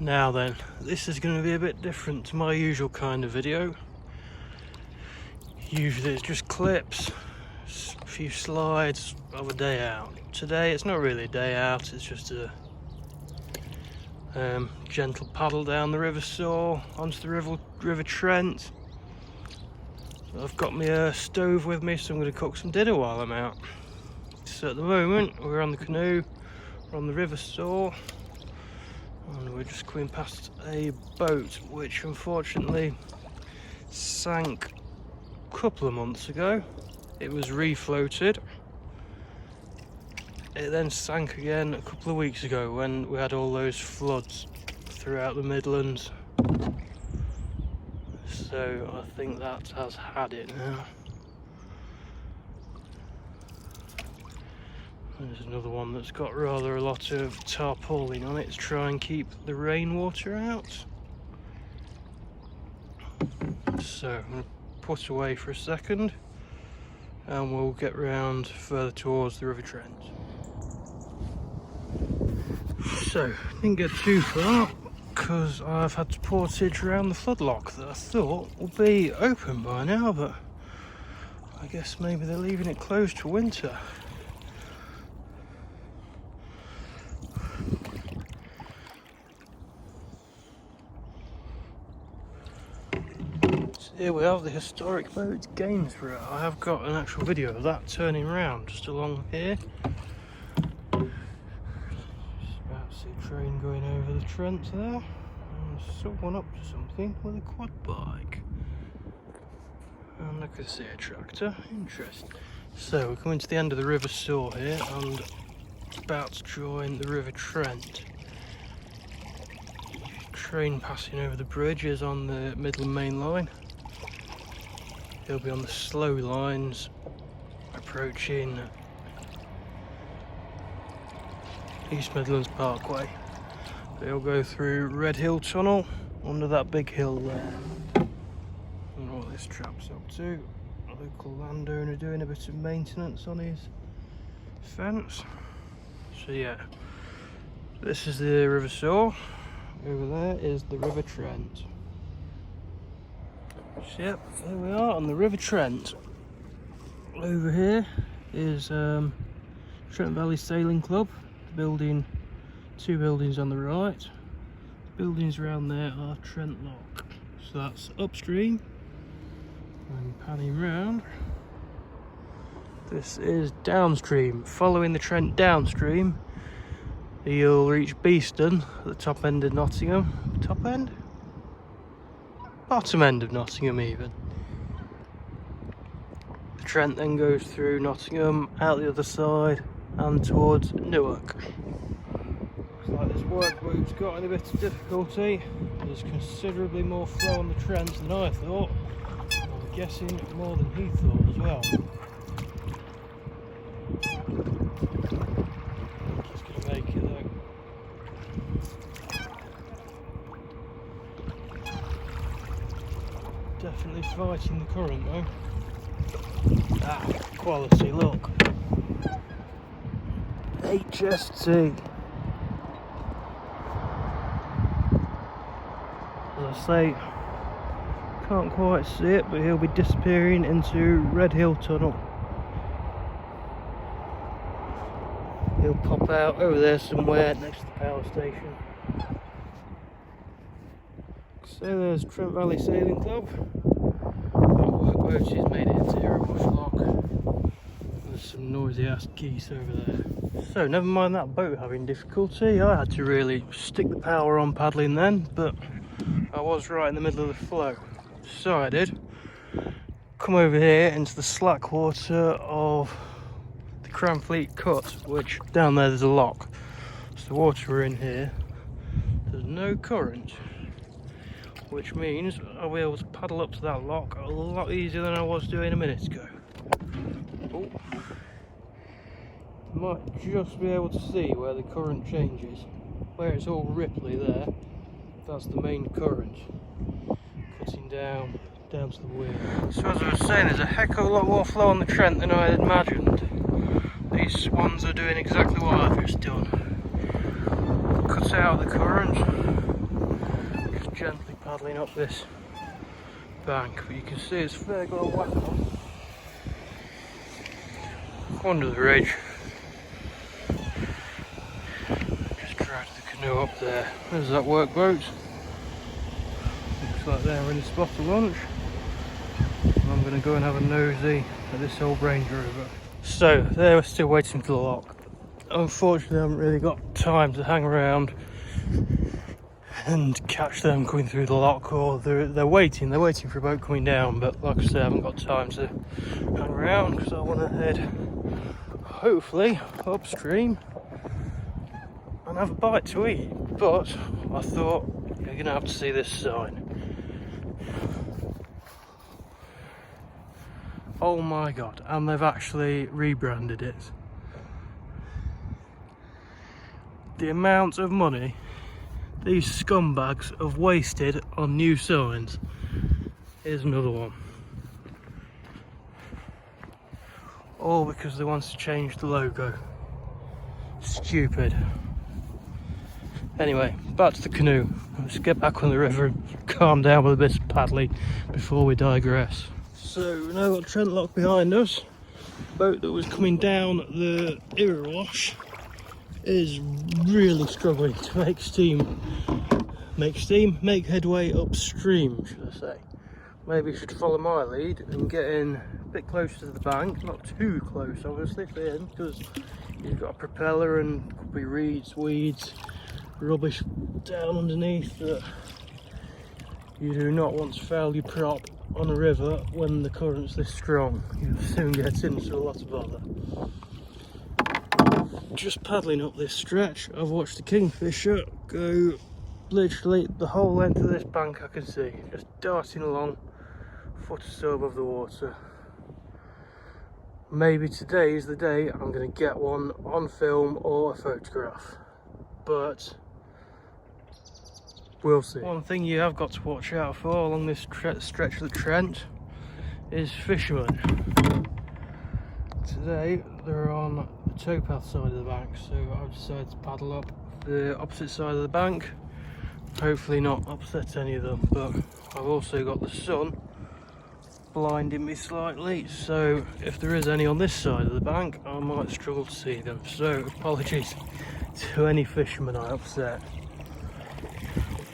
Now then, this is going to be a bit different to my usual kind of video. Usually it's just clips, a few slides of a day out. Today it's not really a day out, it's just a gentle paddle down the River Soar onto the River Trent. I've got my stove with me, so I'm going to cook some dinner while I'm out. So at the moment we're on the canoe, we're on the River Soar, and we're just coming past a boat which unfortunately sank a couple of months ago. It was refloated. It then sank again a couple of weeks ago when we had all those floods throughout the Midlands. So I think that has had it now. There's another one that's got rather a lot of tarpaulin on it to try and keep the rainwater out. So I'm going to put away for a second and we'll get round further towards the River Trent. So, didn't get too far because I've had to portage around the floodlock that I thought would be open by now, but I guess maybe they're leaving it closed for winter. So here we have the historic boat Gainsborough. I have got an actual video of that turning round just along here. Train going over the Trent there, and someone up to something with a quad bike, and I can see a tractor. Interesting. So we're coming to the end of the River Soar here and about to join the River Trent. Train passing over the bridge is on the Midland Main Line. He'll be on the slow lines approaching East Midlands Parkway. They'll go through Red Hill Tunnel under that big hill there. And what this chap's up to, a local landowner doing a bit of maintenance on his fence. So yeah, this is the River Soar. Over there is the River Trent. So yep, here we are on the River Trent. Over here is Trent Valley Sailing Club. Building, two buildings on the right. The buildings around there are Trent Lock. So that's upstream. And panning round. This is downstream. Following the Trent downstream, you'll reach Beeston at the top end of Nottingham. Top end? Bottom end of Nottingham even. The Trent then goes through Nottingham, out the other side, and towards Newark. Looks like this workboat's got in a bit of difficulty. There's considerably more flow on the Trent than I thought. I'm guessing more than he thought as well. Just gonna make it though. Definitely fighting the current though. Ah, quality, look. HST. As I say, can't quite see it, but he'll be disappearing into Red Hill Tunnel. He'll pop out over there somewhere next to the power station. So there's Trent Valley Sailing Club. That workboat has made it into Erebus Lock. There's some noisy ass geese over there. So never mind that boat having difficulty, I had to really stick the power on paddling then, but I was right in the middle of the flow. So I did come over here into the slack water of the Cranfleet Cut, which down there there's a lock. So the water in here, there's no current, which means I'll be able to paddle up to that lock a lot easier than I was doing a minute ago. Oh. Might just be able to see where the current changes. Where it's all ripply there, that's the main current. Cutting down to the wheel. So as I was saying, there's a heck of a lot more flow on the Trent than I had imagined. These swans are doing exactly what I've just done. Cut out the current, gently paddling up this bank, but you can see it's fair got a whack on. Under the ridge. Just dragged the canoe up there. There's that workboat. Looks like they're in the spot of lunch. And I'm going to go and have a nosy at this old Range Rover. So, they were still waiting for the lock. Unfortunately, I haven't really got time to hang around and catch them coming through the lock, or they're waiting for a boat coming down, but like I said, I haven't got time to hang around because I want to head hopefully upstream and have a bite to eat. But I thought you're gonna have to see this sign. Oh my god, and they've actually rebranded it. The amount of money these scumbags have wasted on new signs. Here's another one. All because they want to change the logo. Stupid. Anyway, back to the canoe. Let's get back on the river and calm down with a bit of paddling before we digress. So we've now got Trent Lock behind us. Boat that was coming down the Irrawash is really struggling to make headway upstream, should I say. Maybe you should follow my lead and get in a bit closer to the bank, not too close obviously for him, because you've got a propeller and could be reeds, weeds, rubbish down underneath that you do not want to foul your prop on a river when the current's this strong. You'll soon get into a lot of bother. Just paddling up this stretch, I've watched the kingfisher go literally the whole length of this bank I can see, just darting along a foot or so above the water. Maybe today is the day I'm going to get one on film or a photograph, but we'll see. One thing you have got to watch out for along this stretch of the Trent is fishermen. Today they're on the towpath side of the bank, so I've decided to paddle up the opposite side of the bank. Hopefully not upset any of them, but I've also got the sun blinding me slightly, so if there is any on this side of the bank I might struggle to see them, so apologies to any fishermen I upset.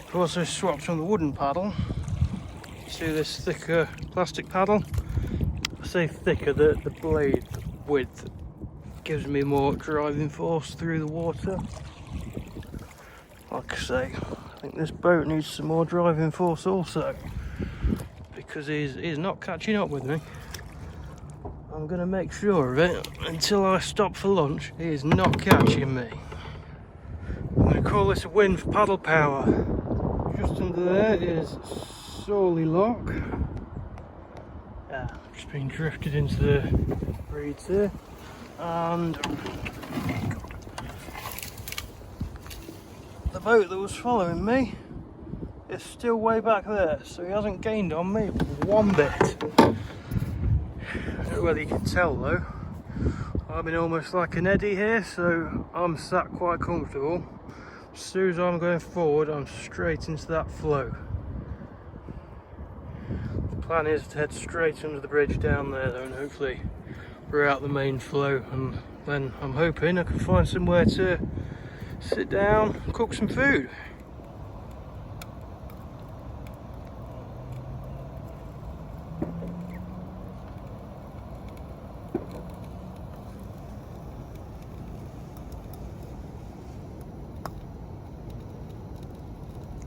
I've also swapped from the wooden paddle to this thicker plastic paddle. I say thicker, the blade width gives me more driving force through the water. Like I say, I think this boat needs some more driving force also, because he's not catching up with me. I'm going to make sure of it until I stop for lunch. He is not catching me. I'm going to call this a win for paddle power. Just under there is Sorley Lock. Just been drifted into the reeds here, and the boat that was following me is still way back there, so he hasn't gained on me one bit. I don't know whether you can tell though, I'm in almost like an eddy here, so I'm sat quite comfortable. As soon as I'm going forward, I'm straight into that flow. The plan is to head straight under the bridge down there though, and hopefully we're out the main flow, and then I'm hoping I can find somewhere to sit down and cook some food.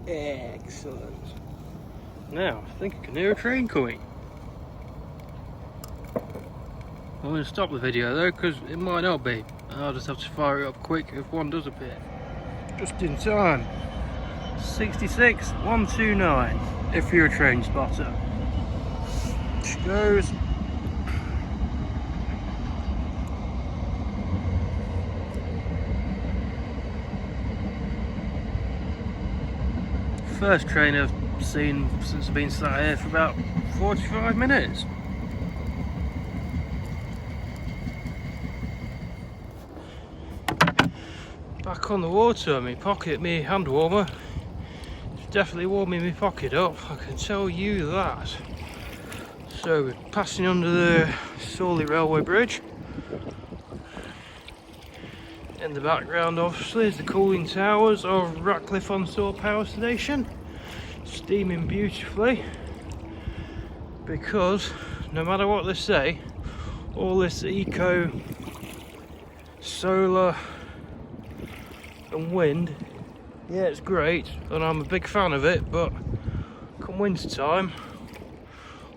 Excellent. Now, I think I can hear a train coming. I'm going to stop the video though, because it might not be. I'll just have to fire it up quick if one does appear. Just in time. 66129, if you're a train spotter. She goes. First train I've seen since I've been sat here for about 45 minutes. Back on the water, my pocket, me hand warmer. definitely warming my pocket up, I can tell you that. So we're passing under the Sawley Railway Bridge. In the background obviously is the cooling towers of Ratcliffe-on-Soar Power Station, steaming beautifully, because no matter what they say, all this eco, solar and wind, yeah, it's great and I'm a big fan of it, but come winter time,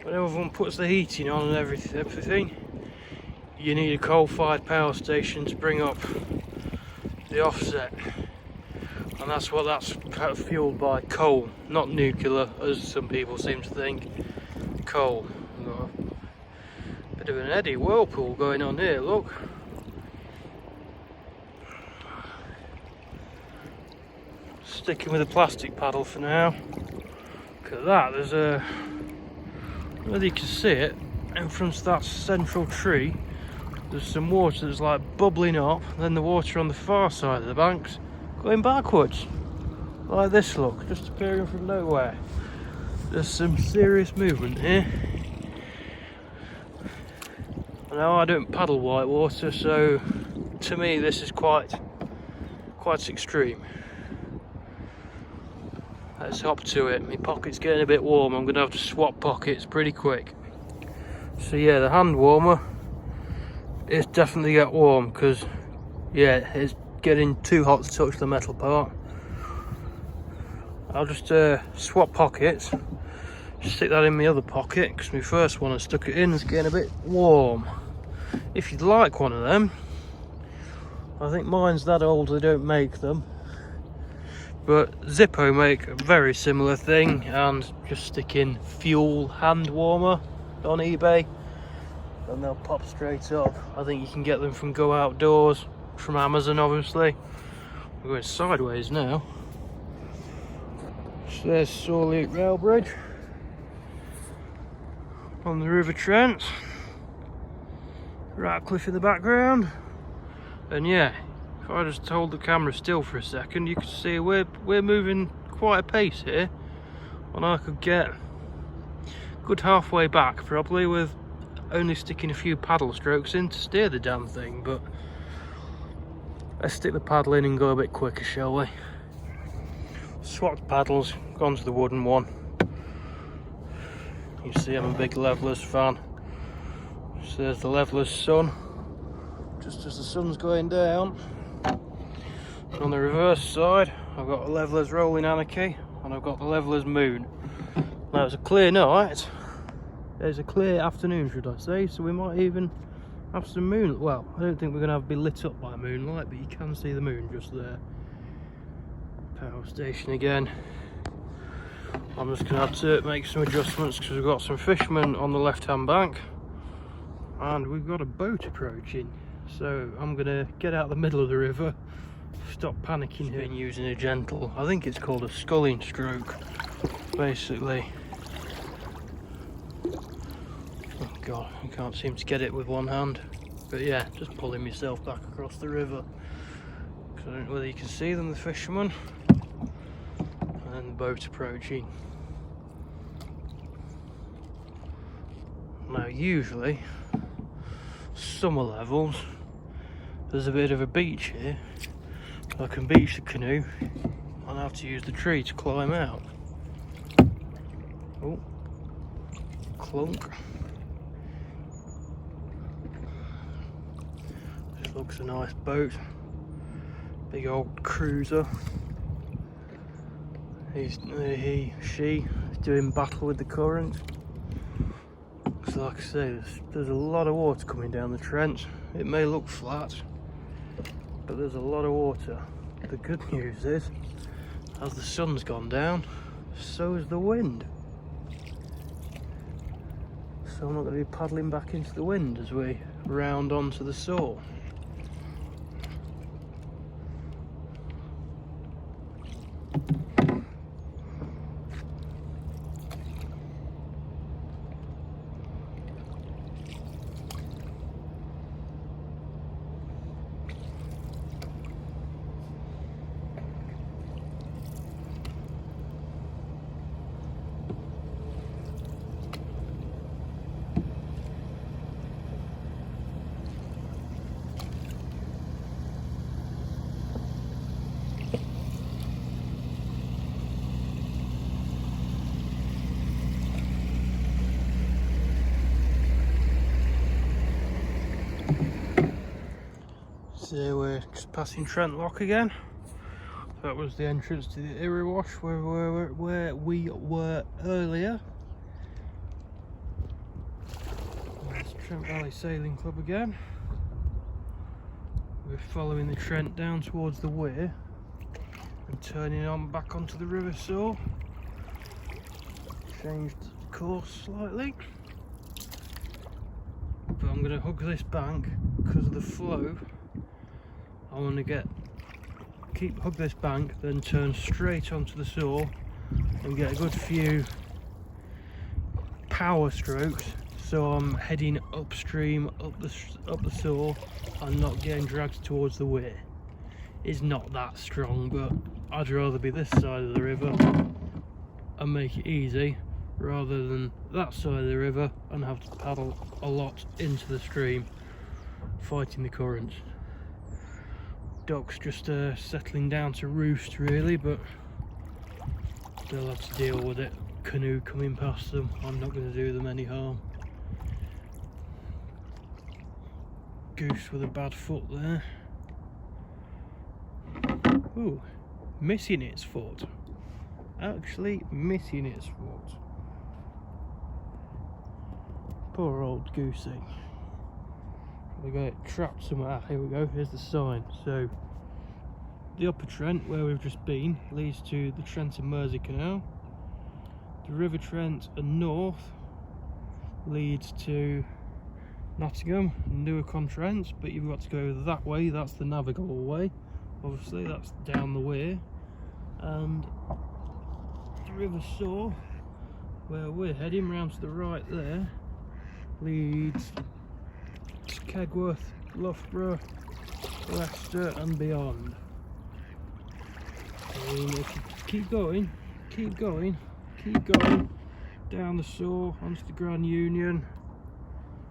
when everyone puts the heating on and everything, you need a coal-fired power station to bring up the offset, and that's fueled by coal, not nuclear as some people seem to think. Coal. We've got a bit of an eddy whirlpool going on here, look. Sticking with the plastic paddle for now. Look at that, there's a, whether you can see it, in front of that central tree, there's some water that's like bubbling up, then the water on the far side of the bank's going backwards. Like this, look, just appearing from nowhere. There's some serious movement here. Now I don't paddle white water, so to me this is quite extreme. Let's hop to it. My pocket's getting a bit warm, I'm going to have to swap pockets pretty quick. So yeah, the hand warmer, it's definitely get warm because yeah, it's getting too hot to touch the metal part. I'll just swap pockets, stick that in my other pocket because my first one I stuck it in is getting a bit warm. If you'd like one of them, I think mine's that old they don't make them, but Zippo make a very similar thing, and just stick in fuel hand warmer on eBay and they'll pop straight up. I think you can get them from Go Outdoors, from Amazon obviously. We're going sideways now. So there's Sawley Rail Bridge on the River Trent, Ratcliffe in the background, and yeah, if I just hold the camera still for a second, you can see we're moving quite a pace here, and I could get good halfway back probably with only sticking a few paddle strokes in to steer the damn thing. But let's stick the paddle in and go a bit quicker, shall we? Swapped paddles, gone to the wooden one. You see I'm a big Levelers fan. So there's the Levelers sun, just as the sun's going down. On the reverse side, I've got the Levelers Rolling Anarchy, and I've got the Levelers Moon. Now it's a clear night, it's a clear afternoon should I say, so we might even have some moon. Well, I don't think we're going to be lit up by moonlight, but you can see the moon just there. Power station again. I'm just going to have to make some adjustments because we've got some fishermen on the left hand bank and we've got a boat approaching, so I'm going to get out the middle of the river, stop panicking here, and using a gentle, I think it's called a sculling stroke basically. Oh god, I can't seem to get it with one hand, but yeah, just pulling myself back across the river because I don't know whether you can see them, the fishermen, and then the boat approaching. Now usually summer levels there's a bit of a beach here, I can beach the canoe and I have to use the tree to climb out. Oh, clunk. This looks a nice boat, big old cruiser. She is doing battle with the current. So like I say, there's a lot of water coming down the Trent. It may look flat, but there's a lot of water. The good news is, as the sun's gone down, so is the wind. So I'm not going to be paddling back into the wind as we round onto the Soar. So we're just passing Trent Lock again. That was the entrance to the Erie Wash where we were earlier. There's Trent Valley Sailing Club again. We're following the Trent down towards the weir and turning on back onto the River Soar. Changed course slightly, but I'm going to hug this bank because of the flow. I want to hug this bank, then turn straight onto the Soar and get a good few power strokes, so I'm heading upstream up the Soar and not getting dragged towards the weir. It's not that strong, but I'd rather be this side of the river and make it easy rather than that side of the river and have to paddle a lot into the stream fighting the currents. Ducks just settling down to roost really, but they'll have to deal with it. Canoe coming past them, I'm not going to do them any harm. Goose with a bad foot there. Ooh, missing its foot. Actually missing its foot. Poor old goosey. We got it trapped somewhere. Here we go, here's the sign. So the Upper Trent, where we've just been, leads to the Trent and Mersey Canal. The River Trent and north leads to Nottingham, Newark-on-Trent, but you've got to go that way, that's the navigable way. Obviously that's down the weir. And the River Soar, where we're heading round to the right there, leads to Kegworth, Loughborough, Leicester and beyond. And if you keep going down the Soar onto the Grand Union,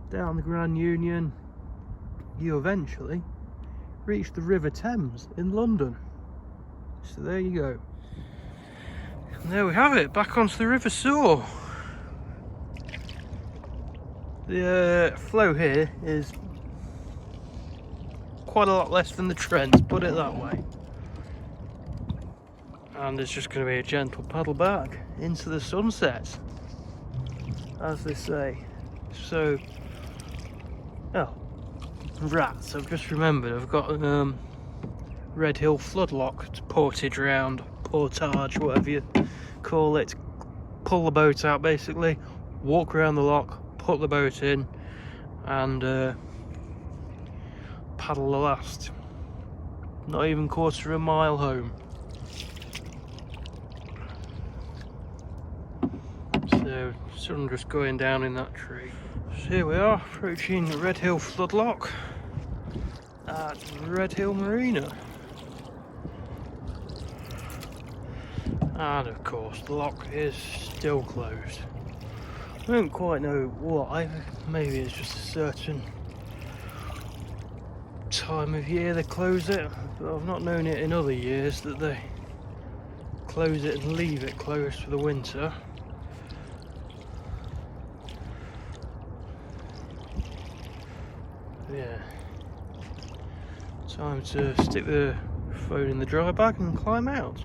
down the Grand Union, you eventually reach the River Thames in London. So there you go. And there we have it, back onto the River Soar. The flow here is quite a lot less than the Trent, put it that way. And it's just going to be a gentle paddle back into the sunset, as they say. So, oh, rats, I've just remembered, I've got Red Hill floodlock portage round, portage, whatever you call it. Pull the boat out basically, walk around the lock, put the boat in and paddle the last, not even quarter of a mile home. So sun just going down in that tree. So here we are approaching Red Hill floodlock at Red Hill Marina, and of course the lock is still closed. I don't quite know why, maybe it's just a certain time of year they close it, but I've not known it in other years that they close it and leave it closed for the winter. Yeah, time to stick the phone in the dry bag and climb out.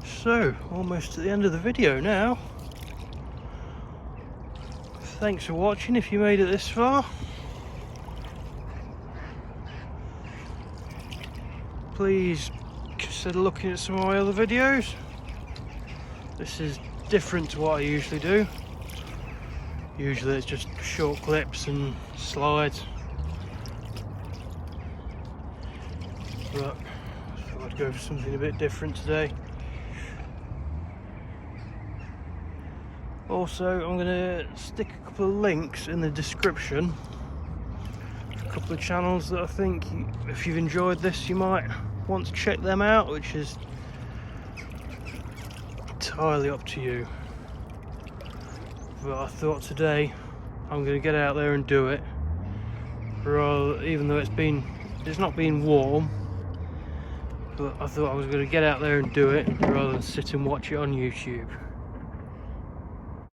So, almost at the end of the video now. Thanks for watching if you made it this far. Please consider looking at some of my other videos. This is different to what I usually do. Usually it's just short clips and slides. But I thought I'd go for something a bit different today. Also, I'm going to stick a couple of links in the description. A couple of channels that I think, if you've enjoyed this, you might want to check them out, which is entirely up to you. But I thought today I'm going to get out there and do it. Rather, even though it's not been warm, but I thought I was going to get out there and do it rather than sit and watch it on YouTube.